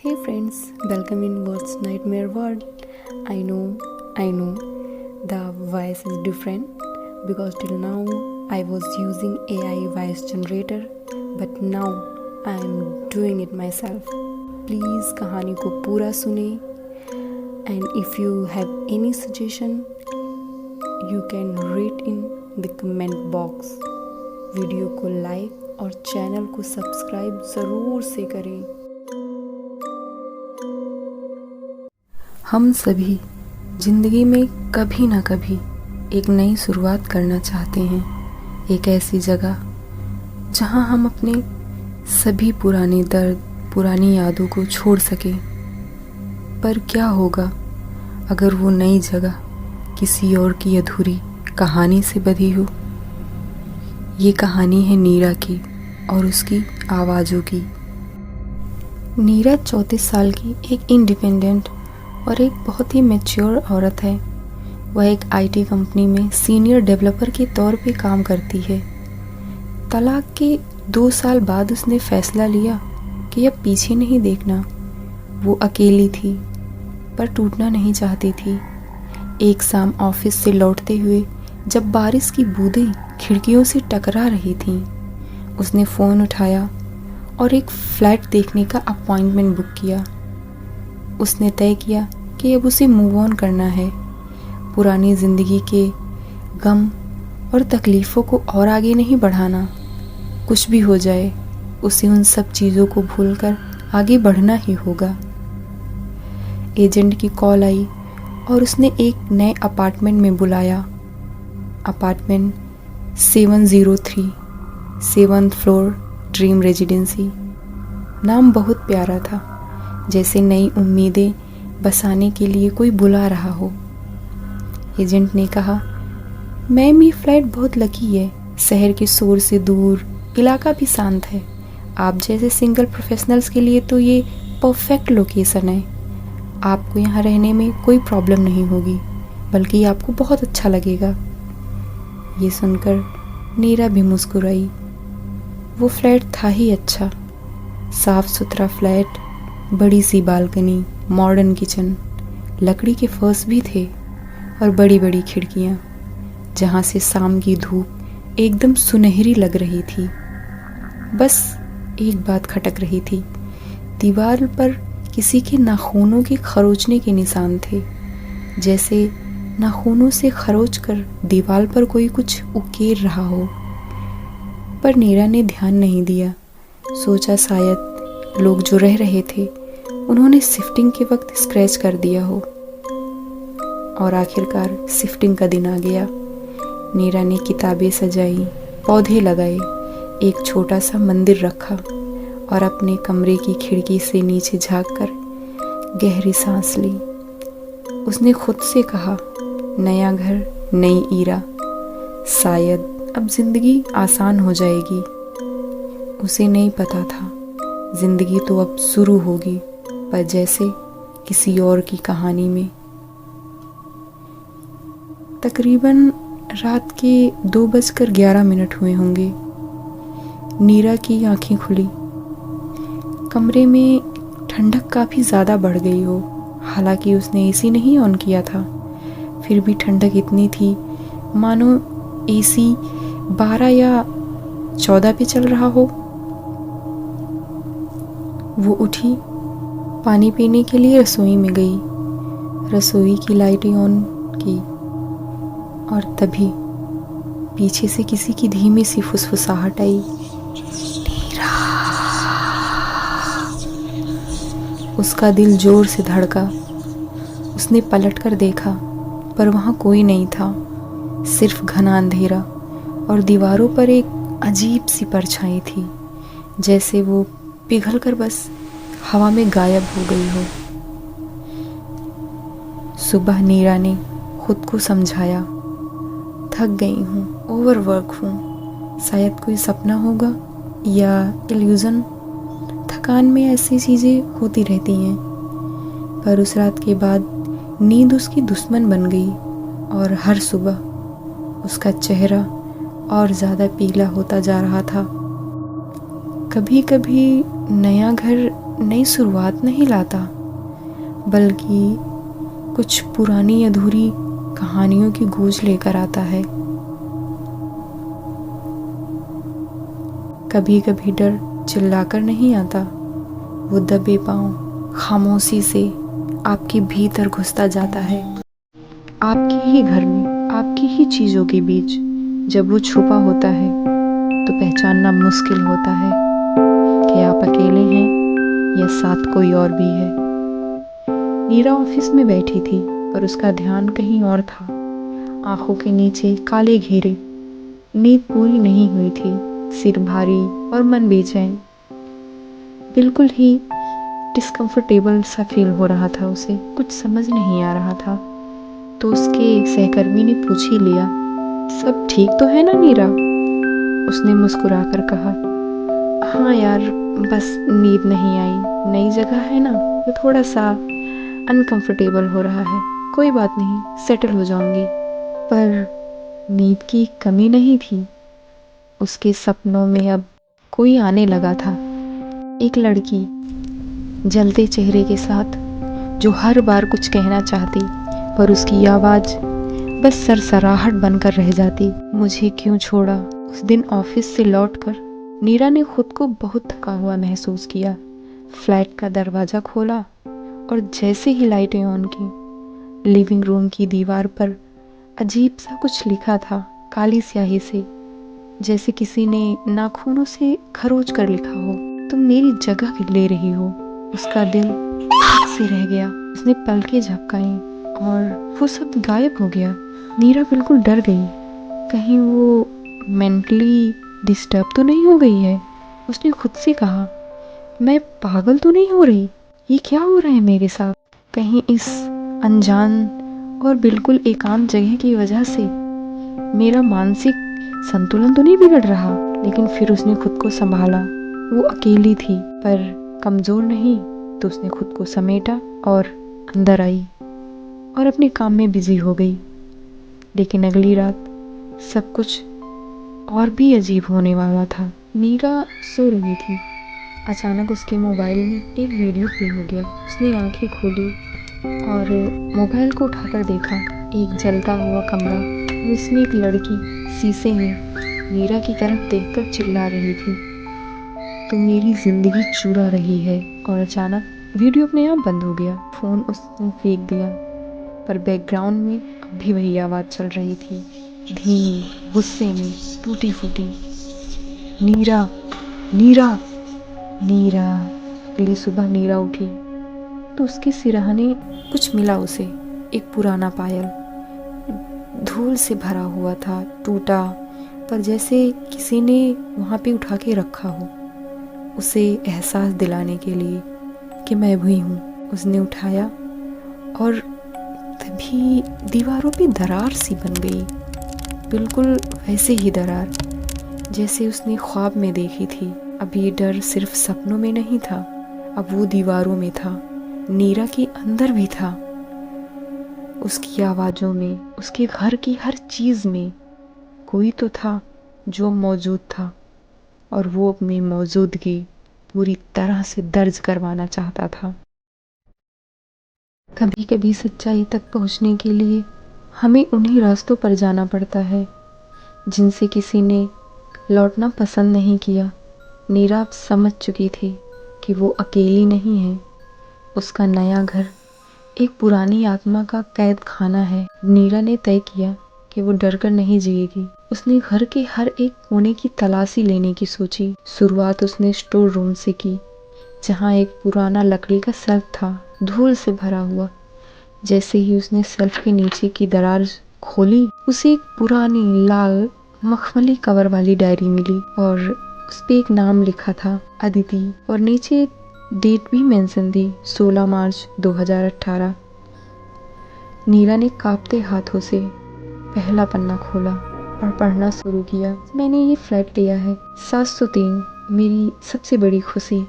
Hey friends, welcome in What's Nightmare World. I know, the voice is different because till now I was using AI voice generator, but now I am doing it myself. Please कहानी को पूरा सुने and if you have any suggestion, you can write in the comment box. Video को like और channel को subscribe ज़रूर से करें। हम सभी ज़िंदगी में कभी ना कभी एक नई शुरुआत करना चाहते हैं, एक ऐसी जगह जहां हम अपने सभी पुराने दर्द, पुरानी यादों को छोड़ सकें। पर क्या होगा अगर वो नई जगह किसी और की अधूरी कहानी से बधी हो? ये कहानी है नीरा की और उसकी आवाज़ों की। नीरा 34 साल की एक इंडिपेंडेंट और एक बहुत ही मैच्योर औरत है। वह एक आईटी कंपनी में सीनियर डेवलपर के तौर पे काम करती है। तलाक के 2 साल बाद उसने फैसला लिया कि अब पीछे नहीं देखना। वो अकेली थी पर टूटना नहीं चाहती थी। एक शाम ऑफिस से लौटते हुए जब बारिश की बूंदें खिड़कियों से टकरा रही थीं, उसने फ़ोन उठाया और एक फ़्लैट देखने का अपॉइंटमेंट बुक किया। उसने तय किया कि अब उसे मूव ऑन करना है, पुरानी ज़िंदगी के गम और तकलीफ़ों को और आगे नहीं बढ़ाना। कुछ भी हो जाए उसे उन सब चीज़ों को भूलकर आगे बढ़ना ही होगा। एजेंट की कॉल आई और उसने एक नए अपार्टमेंट में बुलाया। Apartment 703, 7th floor, dream residency. नाम बहुत प्यारा था, जैसे नई उम्मीदें बसाने के लिए कोई बुला रहा हो। एजेंट ने कहा, मैम ये फ्लैट बहुत लकी है, शहर के शोर से दूर, इलाका भी शांत है। आप जैसे सिंगल प्रोफेशनल्स के लिए तो ये परफेक्ट लोकेशन है। आपको यहाँ रहने में कोई प्रॉब्लम नहीं होगी, बल्कि आपको बहुत अच्छा लगेगा। ये सुनकर नीरा भी मुस्कुराई। वो फ्लैट था ही अच्छा, साफ सुथरा फ्लैट, बड़ी सी बालकनी, मॉडर्न किचन, लकड़ी के फर्श भी थे और बड़ी बड़ी खिड़कियाँ, जहाँ से शाम की धूप एकदम सुनहरी लग रही थी। बस एक बात खटक रही थी, दीवार पर किसी के नाखूनों के खरोचने के निशान थे, जैसे नाखूनों से खरोच कर दीवार पर कोई कुछ उकेर रहा हो। पर नीरा ने ध्यान नहीं दिया। सोचा शायद लोग जो रह रहे थे उन्होंने शिफ्टिंग के वक्त स्क्रैच कर दिया हो। और आखिरकार शिफ्टिंग का दिन आ गया। नीरा ने किताबें सजाई, पौधे लगाए, एक छोटा सा मंदिर रखा और अपने कमरे की खिड़की से नीचे झांककर गहरी सांस ली। उसने खुद से कहा, नया घर, नई ईरा, शायद अब जिंदगी आसान हो जाएगी। उसे नहीं पता था जिंदगी तो अब शुरू होगी, पर जैसे किसी और की कहानी में। तकरीबन रात के 2:11 हुए होंगे। नीरा की आंखें खुली। कमरे में ठंडक काफ़ी ज़्यादा बढ़ गई हो। हालांकि उसने एसी नहीं ऑन किया था, फिर भी ठंडक इतनी थी मानो एसी 12 या 14 पे चल रहा हो। वो उठी, पानी पीने के लिए रसोई में गई, रसोई की लाइटें ऑन की और तभी पीछे से किसी की धीमी सी फुसफुसाहट आई, नीरा। उसका दिल जोर से धड़का। उसने पलटकर देखा, पर वहाँ कोई नहीं था, सिर्फ घना अंधेरा और दीवारों पर एक अजीब सी परछाई थी, जैसे वो पिघलकर बस हवा में गायब हो गई हो। सुबह नीरा ने खुद को समझाया, थक गई हूँ, ओवरवर्क हूँ, शायद कोई सपना होगा या इल्यूजन। थकान में ऐसी चीज़ें होती रहती हैं। पर उस रात के बाद नींद उसकी दुश्मन बन गई और हर सुबह उसका चेहरा और ज़्यादा पीला होता जा रहा था। कभी कभी नया घर नई शुरुआत नहीं लाता, बल्कि कुछ पुरानी अधूरी कहानियों की गूंज लेकर आता है। कभी कभी डर चिल्लाकर नहीं आता, वो दबे पांव खामोशी से आपके भीतर घुसता जाता है। आपके ही घर में, आपकी ही चीजों के बीच जब वो छुपा होता है तो पहचानना मुश्किल होता है कि आप अकेले हैं या साथ कोई और भी है। नीरा ऑफिस में बैठी थी पर उसका ध्यान कहीं और था। आंखों के नीचे काले घेरे। नींद पूरी नहीं हुई थी, सिर भारी और मन बेचैन। बिल्कुल ही डिस्कम्फर्टेबल सा फील हो रहा था उसे, कुछ समझ नहीं आ रहा था। तो उसके सहकर्मी ने पूछ ही लिया, सब ठीक तो है ना नीरा? उसने मुस्कुराकर कहा, हाँ यार, बस नींद नहीं आई, नई जगह है ना तो थोड़ा सा अनकंफर्टेबल हो रहा है, कोई बात नहीं, सेटल हो जाऊंगी। पर नींद की कमी नहीं थी। उसके सपनों में अब कोई आने लगा था। एक लड़की जलते चेहरे के साथ जो हर बार कुछ कहना चाहती, पर उसकी आवाज़ बस सरसराहट बनकर रह जाती। मुझे क्यों छोड़ा? उस दिन ऑफिस से लौटकर नीरा ने खुद को बहुत थका हुआ महसूस किया। फ्लैट का दरवाज़ा खोला और जैसे ही लाइटें ऑन की, लिविंग रूम की दीवार पर अजीब सा कुछ लिखा था काली स्याही से, जैसे किसी ने नाखूनों से खरोच कर लिखा हो, तुम मेरी जगह ले रही हो। उसका दिल धक से रह गया। उसने पलकें झपकाई और वो सब गायब हो गया। नीरा बिल्कुल डर गई, कहीं वो मेंटली डिस्टर्ब तो नहीं हो गई है। उसने खुद से कहा, मैं पागल तो नहीं हो रही? ये क्या हो रहा है मेरे साथ? कहीं इस अनजान और बिल्कुल एकांत जगह की वजह से मेरा मानसिक संतुलन तो नहीं बिगड़ रहा? लेकिन फिर उसने खुद को संभाला। वो अकेली थी पर कमज़ोर नहीं, तो उसने खुद को समेटा और अंदर आई और अपने काम में बिजी हो गई। लेकिन अगली रात सब कुछ और भी अजीब होने वाला था। नीरा सो रही थी, अचानक उसके मोबाइल में एक वीडियो प्ले हो गया। उसने आंखें खोली और मोबाइल को उठाकर देखा, एक जलता हुआ कमरा, उसमें एक लड़की शीशे में नीरा की तरफ देखकर चिल्ला रही थी, तो मेरी जिंदगी चुरा रही है। और अचानक वीडियो अपने आप बंद हो गया। फोन उसने फेंक दिया, पर बैकग्राउंड में अब भी वही आवाज़ चल रही थी, धीमी, गुस्से में, टूटी फूटी, नीरा, नीरा, नीरा। अगली सुबह नीरा उठी तो उसके सिरहाने कुछ मिला उसे, एक पुराना पायल, धूल से भरा हुआ था, टूटा, पर जैसे किसी ने वहाँ पे उठा के रखा हो, उसे एहसास दिलाने के लिए कि मैं भी हूँ। उसने उठाया और तभी दीवारों पे दरार सी बन गई, बिल्कुल वैसे ही दरार जैसे उसने ख्वाब में देखी थी। अब ये डर सिर्फ सपनों में नहीं था, अब वो दीवारों में था, नीरा के अंदर भी था, उसकी आवाज़ों में, उसके घर की हर चीज़ में कोई तो था जो मौजूद था, और वो अपनी मौजूदगी पूरी तरह से दर्ज करवाना चाहता था। कभी कभी सच्चाई तक पहुंचने के लिए हमें उन्हीं रास्तों पर जाना पड़ता है जिनसे किसी ने लौटना पसंद नहीं किया। नीरा अब समझ चुकी थी कि वो अकेली नहीं है। उसका नया घर एक पुरानी आत्मा का कैद खाना है। नीरा ने तय किया कि वो डर कर नहीं जिएगी। उसने घर के हर एक कोने की तलाशी लेने की सोची। शुरुआत उसने स्टोर रूम से की, जहाँ एक पुराना लकड़ी का शेल्फ था, धूल से भरा हुआ। जैसे ही उसने शेल्फ के नीचे की दरार खोली, उसे एक पुरानी लाल मखमली कवर वाली डायरी मिली और उस पे एक नाम लिखा था, अदिति, और नीचे डेट भी मेंशन थी, 16 मार्च 2018। नीरा ने कांपते हाथों से पहला पन्ना खोला और पढ़ना शुरू किया। मैंने ये फ्लैट लिया है, 703, मेरी सबसे बड़ी खुशी।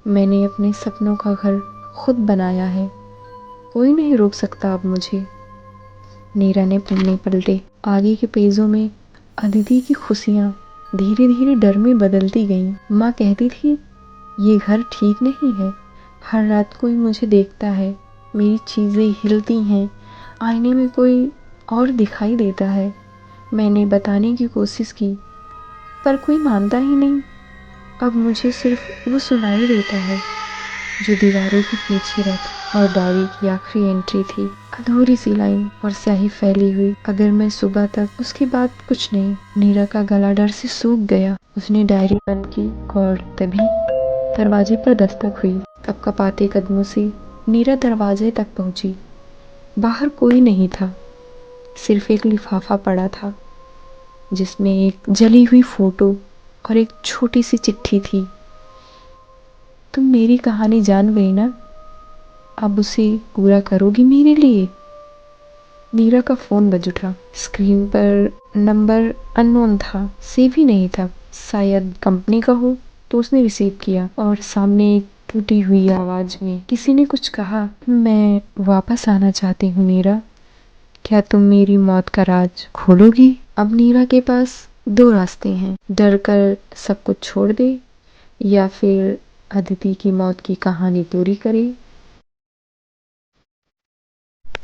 मैंने अपने सपनों का घर खुद बनाया है, कोई नहीं रोक सकता अब मुझे। नीरा ने पन्ने पलटे। आगे के पेजों में अदिति की खुशियाँ धीरे धीरे डर में बदलती गईं। माँ कहती थी, ये घर ठीक नहीं है, हर रात कोई मुझे देखता है, मेरी चीज़ें हिलती हैं, आईने में कोई और दिखाई देता है। मैंने बताने की कोशिश की, पर कोई मानता ही नहीं। अब मुझे सिर्फ वो सुनाई देता है जो दीवारों के पीछे रहता। और डायरी की आखिरी एंट्री थी, अधूरी सी लाइन और स्याही फैली हुई। अगर मैं सुबह तक उसके बाद कुछ नहीं। नीरा का गला डर से सूख गया। उसने डायरी बंद की और तभी दरवाजे पर दस्तक हुई। कपकपाते कदमों से नीरा दरवाजे तक पहुंची। बाहर कोई नहीं था, सिर्फ एक लिफाफा पड़ा था जिसमें एक जली हुई फोटो और एक छोटी सी चिट्ठी थी। तुम मेरी कहानी जान गई ना, अब उसे पूरा करोगी मेरे लिए? नीरा का फोन बज उठा। स्क्रीन पर नंबर अननोन था, सेव ही नहीं था। शायद कंपनी का हो। तो उसने रिसीव किया और सामने एक टूटी हुई आवाज में किसी ने कुछ कहा, मैं वापस आना चाहती हूँ नीरा, क्या तुम मेरी मौत का राज खोलोगी? अब नीरा के पास दो रास्ते हैं, डर कर सब कुछ छोड़ दे या फिर अदिति की मौत की कहानी पूरी करे।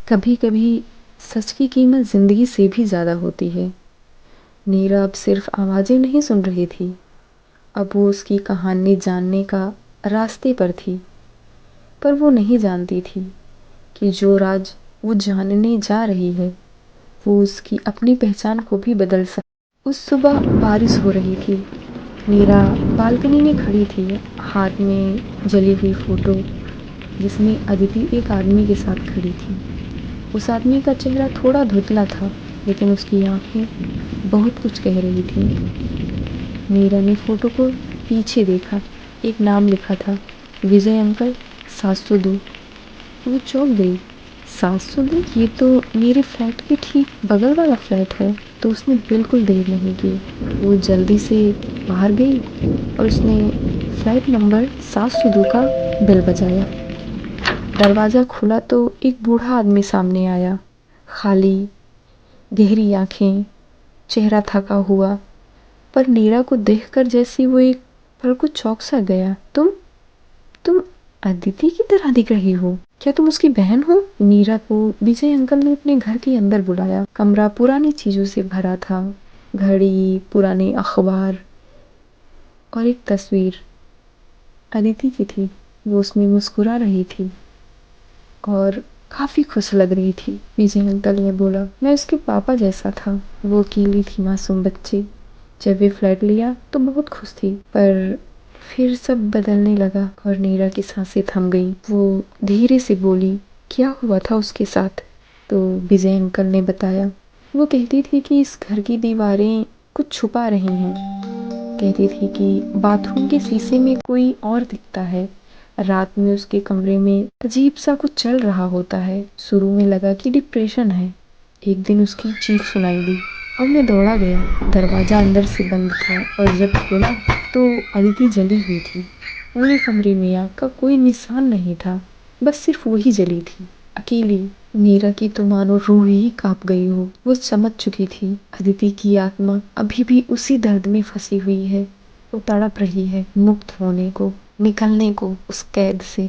कभी कभी सच की कीमत जिंदगी से भी ज्यादा होती है। नीरा अब सिर्फ आवाजें नहीं सुन रही थी, अब वो उसकी कहानी जानने का रास्ते पर थी। पर वो नहीं जानती थी कि जो राज वो जानने जा रही है वो उसकी अपनी पहचान को भी बदल सकता। उस सुबह बारिश हो रही थी। नीरा बालकनी में खड़ी थी, हाथ में जली हुई फोटो जिसमें अदिति एक आदमी के साथ खड़ी थी। उस आदमी का चेहरा थोड़ा धुंधला था, लेकिन उसकी आंखें बहुत कुछ कह रही थी। नीरा ने फोटो को पीछे देखा, एक नाम लिखा था, विजय अंकल 702। वो चौंक गई। 702? ये तो मेरे फ्लैट के ठीक बगल वाला फ्लैट है। तो उसने बिल्कुल देर नहीं की, वो जल्दी से बाहर गई और उसने फ्लैट नंबर 702 का बेल बजाया। दरवाज़ा खुला तो एक बूढ़ा आदमी सामने आया, खाली, गहरी आंखें, चेहरा थका हुआ। पर नीरा को देखकर जैसे वो एक पल को चौंक सा गया। तुम अदिति की तरह दिख रही हो, क्या तुम उसकी बहन हो? नीरा को विजय अंकल ने अपने घर के अंदर बुलाया। कमरा पुरानी चीजों से भरा था, घड़ी, पुराने अखबार और एक तस्वीर अदिति की थी। वो उसमें मुस्कुरा रही थी और काफी खुश लग रही थी। विजय अंकल ने बोला, मैं उसके पापा जैसा था। वो अकेली थी, मासूम बच्ची। जब वे फ्लैट लिया तो बहुत खुश थी, पर फिर सब बदलने लगा और नीरा की सांसें थम गई। वो धीरे से बोली, क्या हुआ था उसके साथ? तो विजय अंकल ने बताया, वो कहती थी कि इस घर की दीवारें कुछ छुपा रही हैं। कहती थी कि बाथरूम के शीशे में कोई और दिखता है, रात में उसके कमरे में अजीब सा कुछ चल रहा होता है। शुरू में लगा कि डिप्रेशन है। एक दिन उसकी चीख सुनाई दी और मैं दौड़ा गया। दरवाजा अंदर से बंद था और जब खोला तो अदिति जली हुई थी। पूरे कमरे में आग का कोई निशान नहीं था, बस सिर्फ वही जली थी, अकेली। नीरा की तो मानो रूह ही कांप गई हो। वो समझ चुकी थी, अदिति की आत्मा अभी भी उसी दर्द में फंसी हुई है। वो तड़प रही है मुक्त होने को, निकलने को, उस कैद से,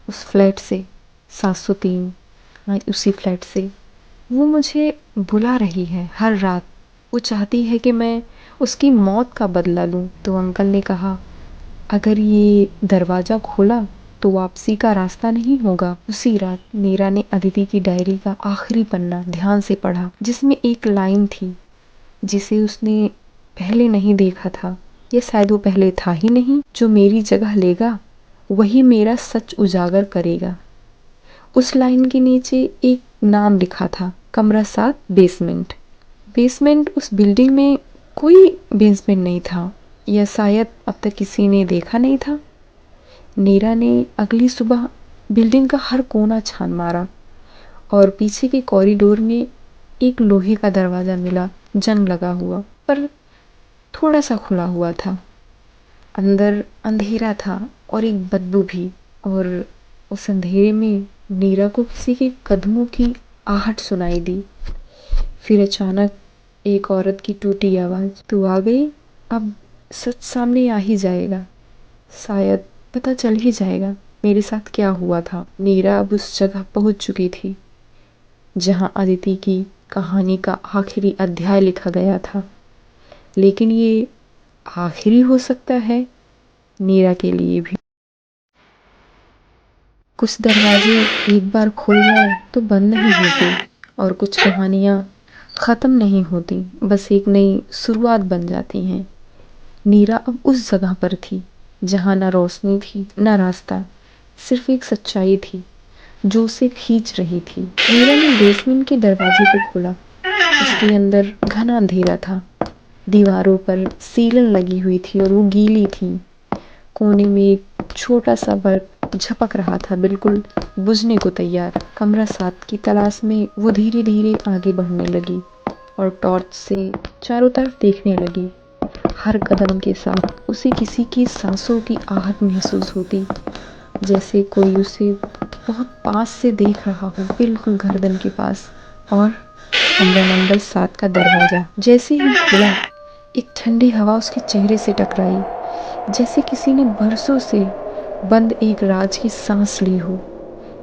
उस फ्लैट से, 703, हाँ, उसी फ्लैट से। वो मुझे बुला रही है हर रात। वो चाहती है कि मैं उसकी मौत का बदला लूं। तो अंकल ने कहा, अगर ये दरवाजा खोला तो वापसी का रास्ता नहीं होगा। उसी रात नीरा ने अदिति की डायरी का आखिरी पन्ना ध्यान से पढ़ा, जिसमें एक लाइन थी जिसे उसने पहले नहीं देखा था, या शायद वो पहले था ही नहीं। जो मेरी जगह लेगा वही मेरा सच उजागर करेगा। उस लाइन के नीचे एक नाम लिखा था, कमरा 7, बेसमेंट। बेसमेंट, उस बिल्डिंग में कोई बेसमेंट नहीं था, या शायद अब तक किसी ने देखा नहीं था। नीरा ने अगली सुबह बिल्डिंग का हर कोना छान मारा और पीछे के कॉरिडोर में एक लोहे का दरवाजा मिला, जंग लगा हुआ, पर थोड़ा सा खुला हुआ था। अंदर अंधेरा था और एक बदबू भी। और उस अंधेरे में नीरा को किसी के कदमों की आहट सुनाई दी। फिर अचानक एक औरत की टूटी आवाज, तू आ गई? अब सच सामने आ ही जाएगा, शायद पता चल ही जाएगा। मेरे साथ क्या हुआ था। नीरा अब उस जगह पहुंच चुकी थी जहां अदिति की कहानी का आखिरी अध्याय लिखा गया था। लेकिन ये आखिरी हो सकता है नीरा के लिए भी। कुछ दरवाजे एक बार खुल जाए तो बंद नहीं होते, और कुछ कहानियां ख़त्म नहीं होती, बस एक नई शुरुआत बन जाती हैं। नीरा अब उस जगह पर थी जहां ना रोशनी थी ना रास्ता, सिर्फ एक सच्चाई थी जो उसे खींच रही थी। नीरा ने बेसमेंट के दरवाजे को खोला। उसके अंदर घना अंधेरा था। दीवारों पर सीलन लगी हुई थी और वो गीली थी। कोने में एक छोटा सा बल्ब झपक रहा था, बिल्कुल बुझने को तैयार। कमरा 7 की तलाश में वो धीरे धीरे आगे बढ़ने लगी और टॉर्च से चारों तरफ देखने लगी। हर कदम के साथ उसे किसी की सांसों की आहट महसूस होती, जैसे कोई उसे बहुत पास से देख रहा हो, बिल्कुल गर्दन के पास। और कमरा नंबर 7 का दरवाजा जैसे ही खुला, एक ठंडी हवा उसके चेहरे से टकराई, जैसे किसी ने बरसों से बंद एक राज की सांस ली हो।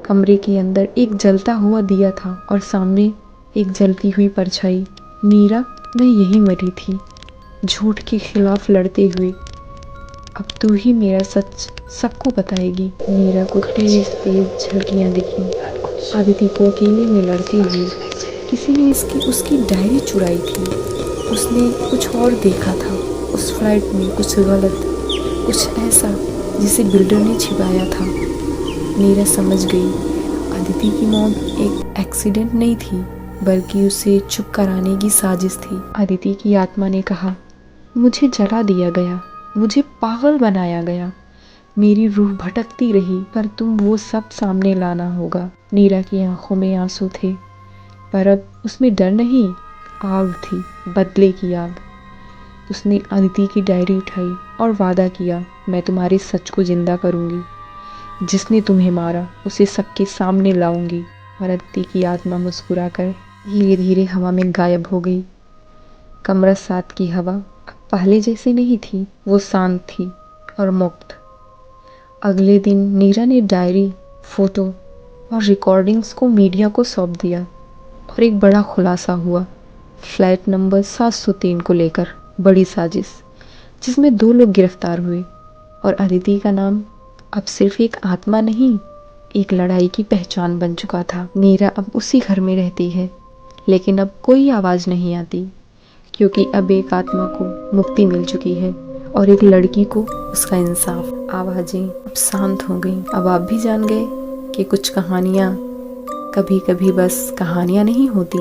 कमरे के अंदर एक जलता हुआ दिया था और सामने एक जलती हुई परछाई। नीरा मैं यही मरी थी, झूठ के खिलाफ लड़ते हुए। अब तू ही मेरा सच सबको बताएगी। नीरा को तेज तेज झलकियां दिखी, अदिति को अकेले में लड़ती हुई। किसी ने उसकी डायरी चुराई थी। उसने कुछ और देखा था उस फ्लाइट में, कुछ गलत, कुछ ऐसा जिसे बिल्डर ने छिपाया था। नीरा समझ गई, अदिति की मौत एक एक्सीडेंट नहीं थी, बल्कि उसे चुप कराने की साजिश थी। अदिति की आत्मा ने कहा, मुझे जला दिया गया, मुझे पागल बनाया गया, मेरी रूह भटकती रही, पर तुम वो सब सामने लाना होगा। नीरा की आंखों में आंसू थे, पर अब उसमें डर नहीं, आग थी, बदले की आग। उसने अदिति की डायरी उठाई और वादा किया, मैं तुम्हारे सच को जिंदा करूंगी। जिसने तुम्हें मारा उसे सबके सामने लाऊंगी। और अदिति की आत्मा मुस्कुराकर धीरे धीरे हवा में गायब हो गई। कमरा 7 की हवा अब पहले जैसी नहीं थी, वो शांत थी और मुक्त। अगले दिन नीरा ने डायरी, फोटो और रिकॉर्डिंग्स को मीडिया को सौंप दिया और एक बड़ा खुलासा हुआ। फ्लैट नंबर 703 को लेकर बड़ी साजिश, जिसमें 2 लोग गिरफ्तार हुए और अदिति का नाम अब सिर्फ एक आत्मा नहीं, एक लड़ाई की पहचान बन चुका था। नीरा अब उसी घर में रहती है, लेकिन अब कोई आवाज नहीं आती, क्योंकि अब एक आत्मा को मुक्ति मिल चुकी है और एक लड़की को उसका इंसाफ। आवाजें अब शांत हो गईं। अब आप भी जान गए कि कुछ कहानियाँ कभी कभी बस कहानियाँ नहीं होती,